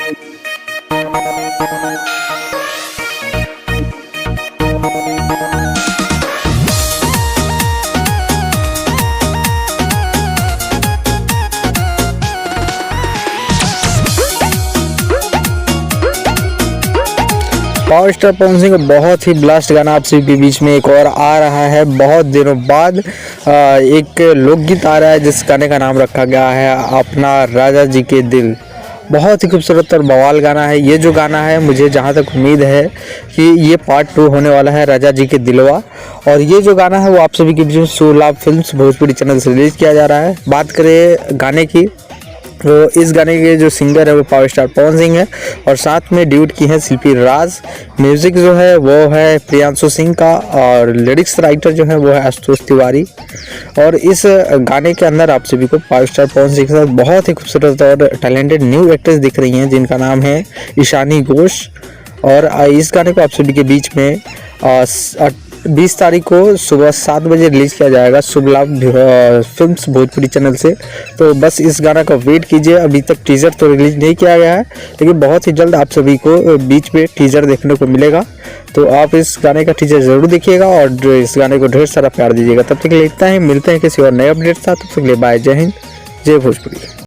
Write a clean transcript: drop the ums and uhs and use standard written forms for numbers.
Power star Pawan Singh का बहुत ही blast गाना आप सभी के बीच में एक और आ रहा है। बहुत दिनों बाद एक लोकगीत आ रहा है जिस गाने का नाम रखा गया है अपना राजा जी के दिल। बहुत ही खूबसूरत और बवाल गाना है। ये जो गाना है मुझे जहाँ तक उम्मीद है कि ये पार्ट 2 होने वाला है राजा जी के दिलवा। और ये जो गाना है वो आप सभी के बीच में सुलभ फिल्म्स भोजपुरी चैनल से रिलीज़ किया जा रहा है। बात करें गाने की तो इस गाने के जो सिंगर है वो पावर स्टार पवन सिंह है और साथ में ड्यूट की है शिल्पी राज। म्यूज़िक जो है वो है प्रियांशु सिंह का और लिरिक्स राइटर जो है वो है आशुतोष तिवारी। और इस गाने के अंदर आप सभी को पावर स्टार पवन सिंह के साथ बहुत ही खूबसूरत और टैलेंटेड न्यू एक्ट्रेस दिख रही हैं जिनका नाम है ईशानी घोष। और इस गाने को आप सभी के बीच में 20 तारीख को सुबह 7 बजे रिलीज़ किया जाएगा शुभ लाभ फिल्म्स भोजपुरी चैनल से। तो बस इस गाना का वेट कीजिए। अभी तक टीज़र तो रिलीज़ नहीं किया गया है लेकिन बहुत ही जल्द आप सभी को बीच में टीज़र देखने को मिलेगा। तो आप इस गाने का टीज़र ज़रूर देखिएगा और इस गाने को ढेर सारा प्यार दीजिएगा। तब तक के लिए इतना ही, मिलते हैं किसी और नए अपडेट साथ। तब तक के लिए बाय, जय हिंद, जय भोजपुरी।